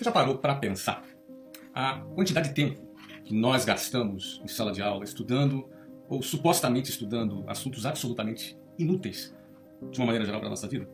Você já parou para pensar a quantidade de tempo que nós gastamos em sala de aula estudando ou supostamente estudando assuntos absolutamente inúteis, de uma maneira geral, para a nossa vida?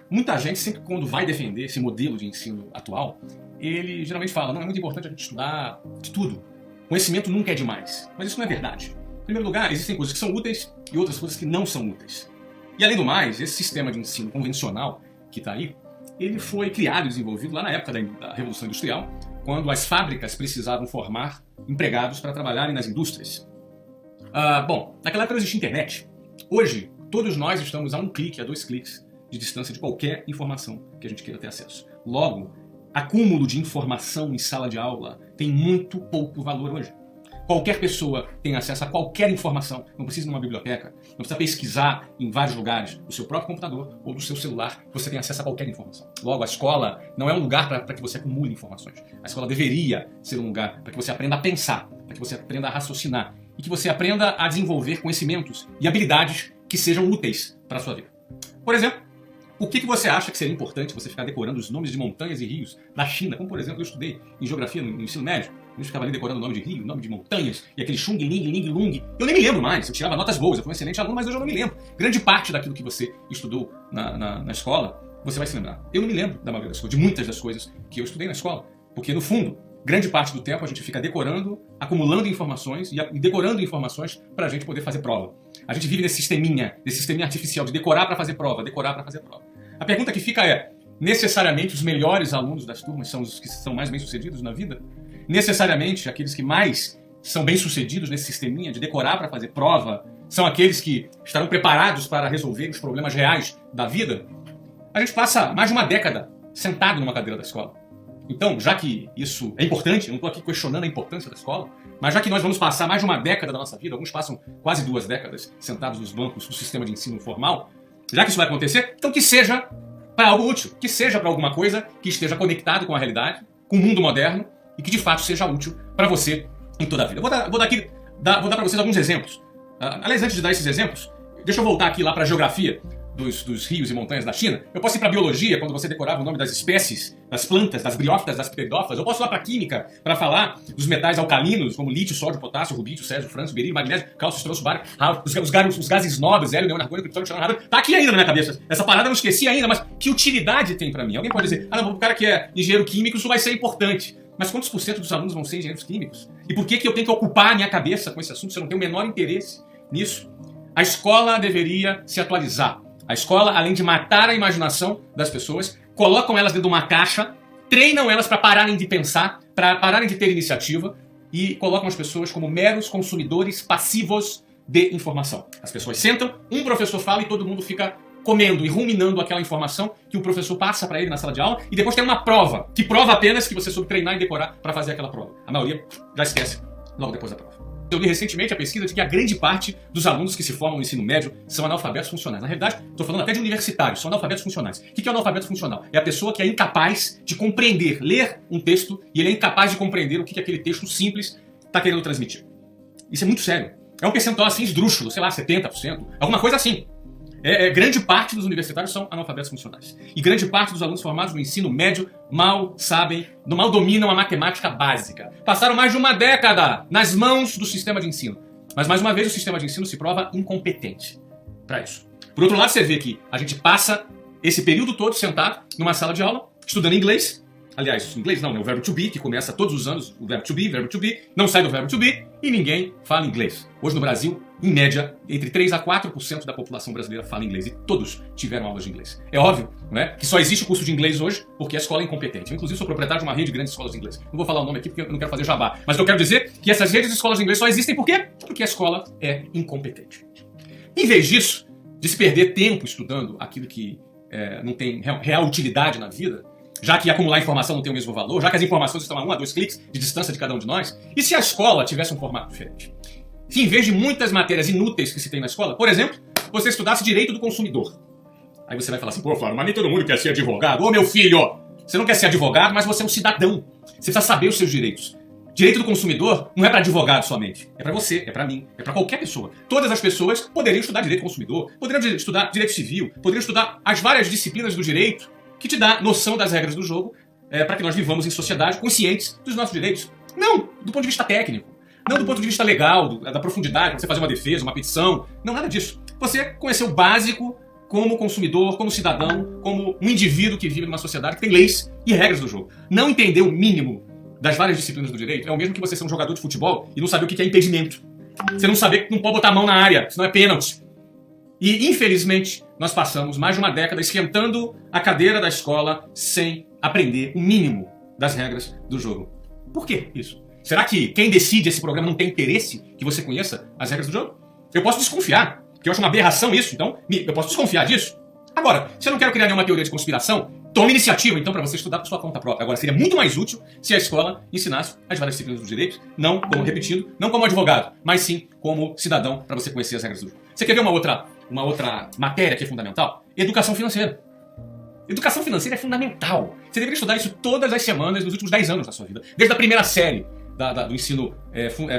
Muita gente, sempre quando vai defender esse modelo de ensino atual, ele geralmente fala: não, é muito importante a gente estudar de tudo. Conhecimento nunca é demais. Mas isso não é verdade. Em primeiro lugar, existem coisas que são úteis e outras coisas que não são úteis. E além do mais, esse sistema de ensino convencional que está aí, ele foi criado e desenvolvido lá na época da Revolução Industrial, quando as fábricas precisavam formar empregados para trabalharem nas indústrias. Bom, naquela época não existia internet. Hoje, todos nós estamos a um clique, a 2 cliques de distância de qualquer informação que a gente queira ter acesso. Logo, acúmulo de informação em sala de aula tem muito pouco valor hoje. Qualquer pessoa tem acesso a qualquer informação, não precisa ir numa biblioteca, não precisa pesquisar em vários lugares, do seu próprio computador ou do seu celular, você tem acesso a qualquer informação. Logo, a escola não é um lugar para que você acumule informações. A escola deveria ser um lugar para que você aprenda a pensar, para que você aprenda a raciocinar e que você aprenda a desenvolver conhecimentos e habilidades que sejam úteis para a sua vida. Por exemplo, por que você acha que seria importante você ficar decorando os nomes de montanhas e rios da China? Como, por exemplo, eu estudei em geografia no ensino médio. A gente ficava ali decorando o nome de rio, o nome de montanhas, e aquele Xung, Ling, Ling, Lung. Eu nem me lembro mais, eu tirava notas boas, eu fui um excelente aluno, mas hoje eu não me lembro. Grande parte daquilo que você estudou na escola, você vai se lembrar. Eu não me lembro da maioria das coisas, de muitas das coisas que eu estudei na escola. Porque, no fundo, grande parte do tempo a gente fica decorando, acumulando informações e decorando informações para a gente poder fazer prova. A gente vive nesse sisteminha artificial de decorar para fazer prova, decorar para fazer prova. A pergunta que fica é: necessariamente os melhores alunos das turmas são os que são mais bem-sucedidos na vida? Necessariamente aqueles que mais são bem-sucedidos nesse sisteminha de decorar para fazer prova são aqueles que estarão preparados para resolver os problemas reais da vida? A gente passa mais de uma década sentado numa cadeira da escola. Então, já que isso é importante, eu não estou aqui questionando a importância da escola, mas já que nós vamos passar mais de uma década da nossa vida, alguns passam quase 2 décadas sentados nos bancos do sistema de ensino formal, já que isso vai acontecer, então que seja para algo útil, que seja para alguma coisa que esteja conectado com a realidade, com o mundo moderno e que de fato seja útil para você em toda a vida. Vou dar para vocês alguns exemplos. Aliás, antes de dar esses exemplos, deixa eu voltar aqui lá para a geografia dos rios e montanhas da China. Eu posso ir para a biologia, quando você decorava o nome das espécies, das plantas, das briófitas, das pteridófitas. Eu posso ir lá para a química, para falar dos metais alcalinos, como lítio, sódio, potássio, rubídio, césio, frâncio, berílio, magnésio, cálcio, estronço, bário, os gases nobres, hélio, neon, argônio, criptônio, xenônio, radônio. Tá aqui ainda na minha cabeça. Essa parada eu não esqueci ainda, mas que utilidade tem para mim? Alguém pode dizer: não, o cara que é engenheiro químico, isso vai ser importante. Mas quantos por cento dos alunos vão ser engenheiros químicos? E por que eu tenho que ocupar a minha cabeça com esse assunto se eu não tenho o menor interesse nisso? A escola deveria se atualizar. A escola, além de matar a imaginação das pessoas, colocam elas dentro de uma caixa, treinam elas para pararem de pensar, para pararem de ter iniciativa e colocam as pessoas como meros consumidores passivos de informação. As pessoas sentam, um professor fala e todo mundo fica comendo e ruminando aquela informação que o professor passa para ele na sala de aula e depois tem uma prova, que prova apenas que você soube treinar e decorar para fazer aquela prova. A maioria já esquece logo depois da prova. Eu li recentemente a pesquisa de que a grande parte dos alunos que se formam no ensino médio são analfabetos funcionais. Na realidade, estou falando até de universitários, são analfabetos funcionais. O que é o analfabeto funcional? É a pessoa que é incapaz de compreender, ler um texto, e ele é incapaz de compreender o que aquele texto simples está querendo transmitir. Isso é muito sério. É um percentual assim esdrúxulo, sei lá, 70%, alguma coisa assim. Grande parte dos universitários são analfabetos funcionais. E grande parte dos alunos formados no ensino médio mal dominam a matemática básica. Passaram mais de uma década nas mãos do sistema de ensino. Mas, mais uma vez, o sistema de ensino se prova incompetente para isso. Por outro lado, você vê que a gente passa esse período todo sentado numa sala de aula, estudando inglês. Aliás, inglês não, né? O verbo to be, que começa todos os anos, o verbo to be, não sai do verbo to be, e ninguém fala inglês. Hoje no Brasil, em média, entre 3 a 4% da população brasileira fala inglês, e todos tiveram aulas de inglês. É óbvio, né, que só existe o curso de inglês hoje porque a escola é incompetente. Eu, inclusive, sou proprietário de uma rede de grandes escolas de inglês. Não vou falar o nome aqui porque eu não quero fazer jabá, mas eu quero dizer que essas redes de escolas de inglês só existem por quê? Porque a escola é incompetente. Em vez disso, de se perder tempo estudando aquilo que não tem real utilidade na vida, já que acumular informação não tem o mesmo valor, já que as informações estão a 1 a 2 cliques de distância de cada um de nós, e se a escola tivesse um formato diferente? Se em vez de muitas matérias inúteis que se tem na escola, por exemplo, você estudasse direito do consumidor. Aí você vai falar assim: pô, Flávio, mas nem todo mundo quer ser advogado. Ô, meu filho, você não quer ser advogado, mas você é um cidadão. Você precisa saber os seus direitos. Direito do consumidor não é para advogado somente. É para você, é para mim, é para qualquer pessoa. Todas as pessoas poderiam estudar direito do consumidor, poderiam estudar direito civil, poderiam estudar as várias disciplinas do direito que te dá noção das regras do jogo para que nós vivamos em sociedade conscientes dos nossos direitos. Não do ponto de vista técnico, não do ponto de vista legal, da profundidade, para você fazer uma defesa, uma petição. Não, nada disso. Você conhecer o básico como consumidor, como cidadão, como um indivíduo que vive numa sociedade que tem leis e regras do jogo. Não entender o mínimo das várias disciplinas do direito é o mesmo que você ser um jogador de futebol e não saber o que é impedimento. Você não saber que não pode botar a mão na área, senão é pênalti. E, infelizmente, nós passamos mais de uma década esquentando a cadeira da escola sem aprender o mínimo das regras do jogo. Por que isso? Será que quem decide esse programa não tem interesse que você conheça as regras do jogo? Eu posso desconfiar, que eu acho uma aberração isso, então eu posso desconfiar disso. Agora, se eu não quero criar nenhuma teoria de conspiração, tome iniciativa, então, para você estudar por sua conta própria. Agora, seria muito mais útil se a escola ensinasse as várias disciplinas dos direitos, não como, repetindo, não como advogado, mas sim como cidadão, para você conhecer as regras do jogo. Você quer ver uma outra matéria que é fundamental? Educação financeira. Educação financeira é fundamental. Você deveria estudar isso todas as semanas nos últimos 10 anos da sua vida. Desde a primeira série do ensino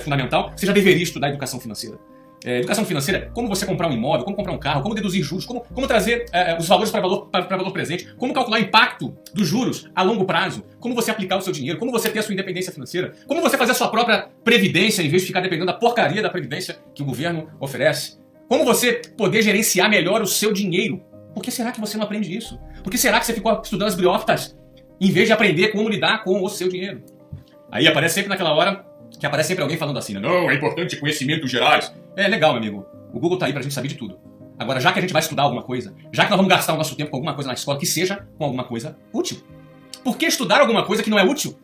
fundamental, você já deveria estudar educação financeira. Educação financeira, como você comprar um imóvel, como comprar um carro, como deduzir juros, como trazer os valores para valor presente, como calcular o impacto dos juros a longo prazo, como você aplicar o seu dinheiro, como você ter a sua independência financeira, como você fazer a sua própria previdência em vez de ficar dependendo da porcaria da previdência que o governo oferece, como você poder gerenciar melhor o seu dinheiro. Por que será que você não aprende isso? Por que será que você ficou estudando as briófitas em vez de aprender como lidar com o seu dinheiro? Aí aparece sempre naquela hora que aparece sempre alguém falando assim, né? Não, é importante conhecimentos gerais. É legal, meu amigo. O Google tá aí pra gente saber de tudo. Agora, já que a gente vai estudar alguma coisa, já que nós vamos gastar o nosso tempo com alguma coisa na escola, que seja com alguma coisa útil. Por que estudar alguma coisa que não é útil?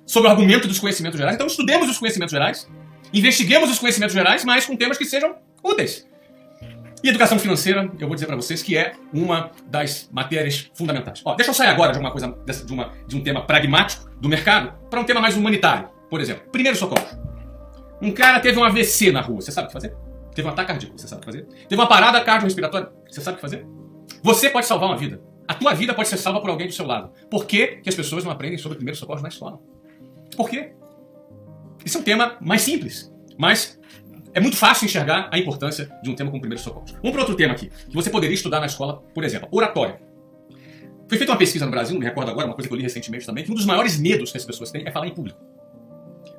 Sobre o argumento dos conhecimentos gerais. Então estudemos os conhecimentos gerais, investiguemos os conhecimentos gerais, mas com temas que sejam úteis. E educação financeira, eu vou dizer pra vocês que é uma das matérias fundamentais. Ó, deixa eu sair agora de uma coisa, de um tema pragmático do mercado para um tema mais humanitário. Por exemplo, primeiro socorro. Um cara teve um AVC na rua, você sabe o que fazer? Teve um ataque cardíaco, você sabe o que fazer? Teve uma parada cardiorrespiratória, você sabe o que fazer? Você pode salvar uma vida. A tua vida pode ser salva por alguém do seu lado. Por que as pessoas não aprendem sobre primeiros socorros na escola? Por quê? Isso é um tema mais simples, mas é muito fácil enxergar a importância de um tema como primeiros socorros. Vamos para outro tema aqui, que você poderia estudar na escola, por exemplo, oratória. Foi feita uma pesquisa no Brasil, não me recordo agora, uma coisa que eu li recentemente também, que um dos maiores medos que as pessoas têm é falar em público.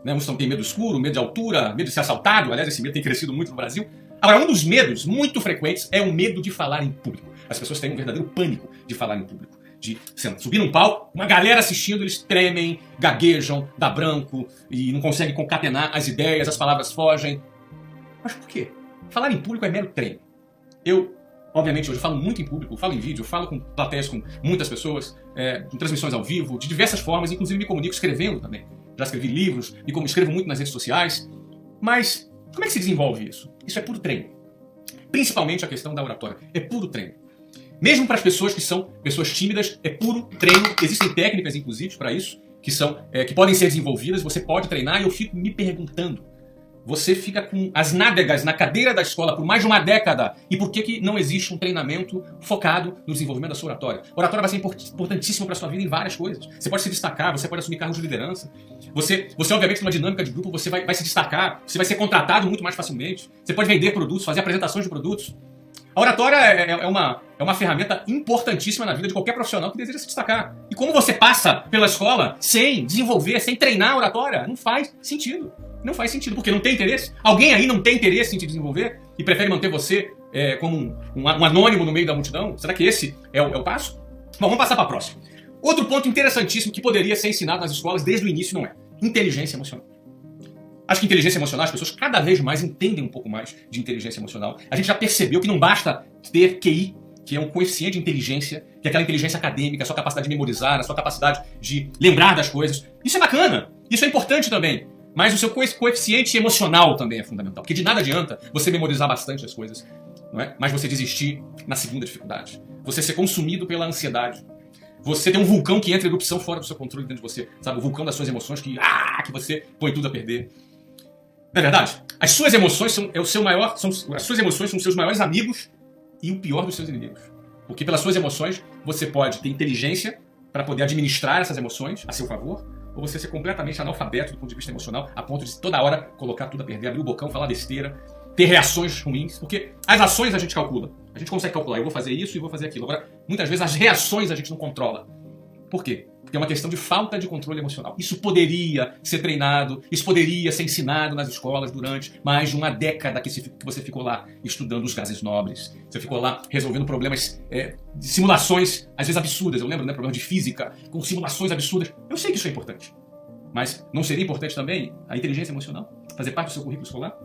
Né? Uns têm medo escuro, medo de altura, medo de ser assaltado. Aliás, esse medo tem crescido muito no Brasil. Agora, um dos medos muito frequentes é o medo de falar em público. As pessoas têm um verdadeiro pânico de falar em público. De subir num palco, uma galera assistindo, eles tremem, gaguejam, dá branco e não conseguem concatenar as ideias, as palavras fogem. Mas por quê? Falar em público é mero treino. Eu, obviamente, hoje falo muito em público, falo em vídeo, falo com plateias, com muitas pessoas, com transmissões ao vivo, de diversas formas, inclusive me comunico escrevendo também. Já escrevi livros, escrevo muito nas redes sociais. Mas como é que se desenvolve isso? Isso é puro treino. Principalmente a questão da oratória. É puro treino. Mesmo para as pessoas que são pessoas tímidas, é puro treino. Existem técnicas, inclusive, para isso, que podem ser desenvolvidas. Você pode treinar e eu fico me perguntando. Você fica com as nádegas na cadeira da escola por mais de uma década. E por que não existe um treinamento focado no desenvolvimento da sua oratória? A oratória vai ser importantíssima para a sua vida em várias coisas. Você pode se destacar, você pode assumir cargos de liderança. Você obviamente, numa dinâmica de grupo, você vai se destacar. Você vai ser contratado muito mais facilmente. Você pode vender produtos, fazer apresentações de produtos. A oratória é uma ferramenta importantíssima na vida de qualquer profissional que deseja se destacar. E como você passa pela escola sem desenvolver, sem treinar a oratória, não faz sentido. Não faz sentido, porque não tem interesse. Alguém aí não tem interesse em te desenvolver e prefere manter você como um anônimo no meio da multidão? Será que esse é o passo? Bom, vamos passar para a próxima. Outro ponto interessantíssimo que poderia ser ensinado nas escolas desde o início não é inteligência emocional. Acho que inteligência emocional, as pessoas cada vez mais entendem um pouco mais de inteligência emocional. A gente já percebeu que não basta ter QI, que é um coeficiente de inteligência, que é aquela inteligência acadêmica, a sua capacidade de memorizar, a sua capacidade de lembrar das coisas. Isso é bacana, isso é importante também. Mas o seu coeficiente emocional também é fundamental. Porque de nada adianta você memorizar bastante as coisas, não é? Mas você desistir na segunda dificuldade. Você ser consumido pela ansiedade. Você ter um vulcão que entra em erupção fora do seu controle dentro de você. Sabe? O vulcão das suas emoções que você põe tudo a perder. Não é verdade? As suas emoções são os seus maiores amigos e o pior dos seus inimigos. Porque pelas suas emoções você pode ter inteligência para poder administrar essas emoções a seu favor, ou você ser completamente analfabeto do ponto de vista emocional, a ponto de toda hora colocar tudo a perder, abrir o bocão, falar besteira, ter reações ruins, porque as ações a gente calcula. A gente consegue calcular, eu vou fazer isso e vou fazer aquilo. Agora, muitas vezes as reações a gente não controla. Por quê? Porque é uma questão de falta de controle emocional. Isso poderia ser treinado, isso poderia ser ensinado nas escolas durante mais de uma década que você ficou lá estudando os gases nobres. Você ficou lá resolvendo problemas de simulações, às vezes absurdas. Eu lembro, né, problemas de física, com simulações absurdas. Eu sei que isso é importante. Mas não seria importante também a inteligência emocional? Fazer parte do seu currículo escolar?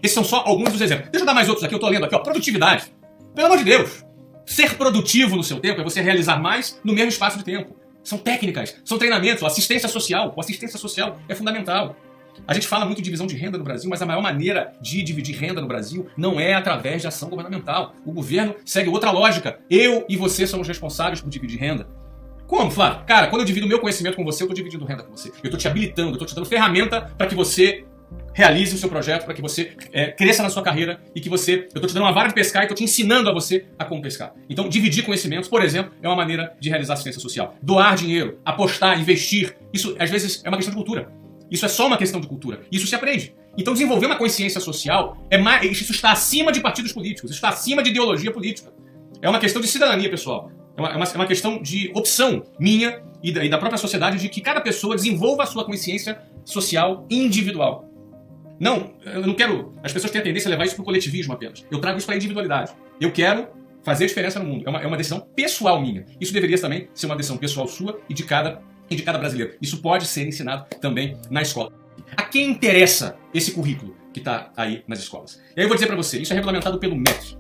Esses são só alguns dos exemplos. Deixa eu dar mais outros aqui. Eu estou lendo aqui, ó. Produtividade. Pelo amor de Deus. Ser produtivo no seu tempo é você realizar mais no mesmo espaço de tempo. São técnicas, são treinamentos, assistência social. A assistência social é fundamental. A gente fala muito de divisão de renda no Brasil, mas a maior maneira de dividir renda no Brasil não é através de ação governamental. O governo segue outra lógica. Eu e você somos responsáveis por dividir renda. Como, Flávio? Cara, quando eu divido meu conhecimento com você, eu estou dividindo renda com você. Eu estou te habilitando, eu estou te dando ferramenta para que você realize o seu projeto, para que você cresça na sua carreira e que você... Eu estou te dando uma vara de pescar e estou te ensinando a você a como pescar. Então, dividir conhecimentos, por exemplo, é uma maneira de realizar assistência social. Doar dinheiro, apostar, investir, isso às vezes é uma questão de cultura. Isso é só uma questão de cultura. Isso se aprende. Então, desenvolver uma consciência social, isso está acima de partidos políticos, isso está acima de ideologia política. É uma questão de cidadania, pessoal. É uma questão de opção minha e da própria sociedade de que cada pessoa desenvolva a sua consciência social individual. Não, eu não quero... As pessoas têm a tendência a levar isso para o coletivismo apenas. Eu trago isso para a individualidade. Eu quero fazer diferença no mundo. É uma decisão pessoal minha. Isso deveria também ser uma decisão pessoal sua e de cada brasileiro. Isso pode ser ensinado também na escola. A quem interessa esse currículo que está aí nas escolas? E aí eu vou dizer para você, isso é regulamentado pelo MEC.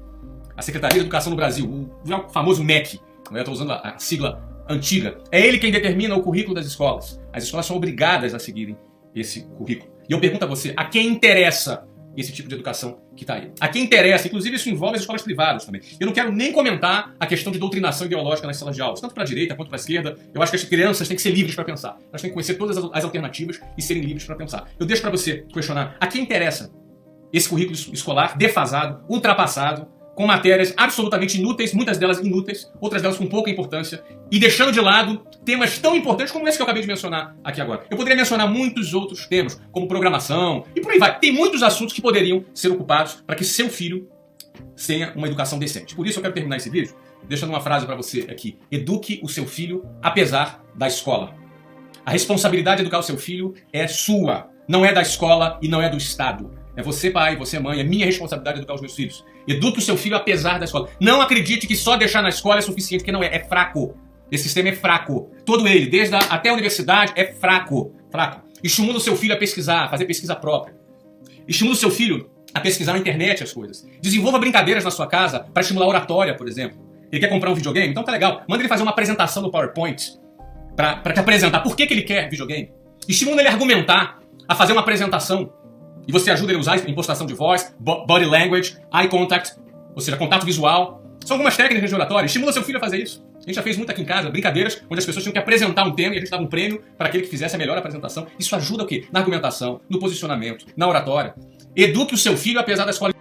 A Secretaria de Educação no Brasil, o famoso MEC. Eu estou usando a sigla antiga. É ele quem determina o currículo das escolas. As escolas são obrigadas a seguirem esse currículo. E eu pergunto a você, a quem interessa esse tipo de educação que está aí? A quem interessa? Inclusive isso envolve as escolas privadas também. Eu não quero nem comentar a questão de doutrinação ideológica nas salas de aulas, tanto para a direita quanto para a esquerda. Eu acho que as crianças têm que ser livres para pensar. Elas têm que conhecer todas as alternativas e serem livres para pensar. Eu deixo para você questionar, a quem interessa esse currículo escolar defasado, ultrapassado, com matérias absolutamente inúteis, muitas delas inúteis, outras delas com pouca importância, e deixando de lado temas tão importantes como esse que eu acabei de mencionar aqui agora. Eu poderia mencionar muitos outros temas, como programação, e por aí vai. Tem muitos assuntos que poderiam ser ocupados para que seu filho tenha uma educação decente. Por isso eu quero terminar esse vídeo deixando uma frase para você aqui. Eduque o seu filho apesar da escola. A responsabilidade de educar o seu filho é sua, não é da escola e não é do Estado. É você, pai, você, mãe, é minha responsabilidade educar os meus filhos. Eduque o seu filho apesar da escola. Não acredite que só deixar na escola é suficiente, porque não é. É fraco. Esse sistema é fraco. Todo ele, até a universidade, é fraco. Fraco. Estimula o seu filho a pesquisar, a fazer pesquisa própria. Estimula o seu filho a pesquisar na internet as coisas. Desenvolva brincadeiras na sua casa para estimular a oratória, por exemplo. Ele quer comprar um videogame? Então tá legal. Manda ele fazer uma apresentação no PowerPoint para te apresentar por que ele quer videogame. Estimula ele a argumentar, a fazer uma apresentação. E você ajuda ele a usar impostação de voz, body language, eye contact, ou seja, contato visual. São algumas técnicas de oratória. Estimula seu filho a fazer isso. A gente já fez muito aqui em casa, brincadeiras, onde as pessoas tinham que apresentar um tema e a gente dava um prêmio para aquele que fizesse a melhor apresentação. Isso ajuda o quê? Na argumentação, no posicionamento, na oratória. Eduque o seu filho apesar da escola.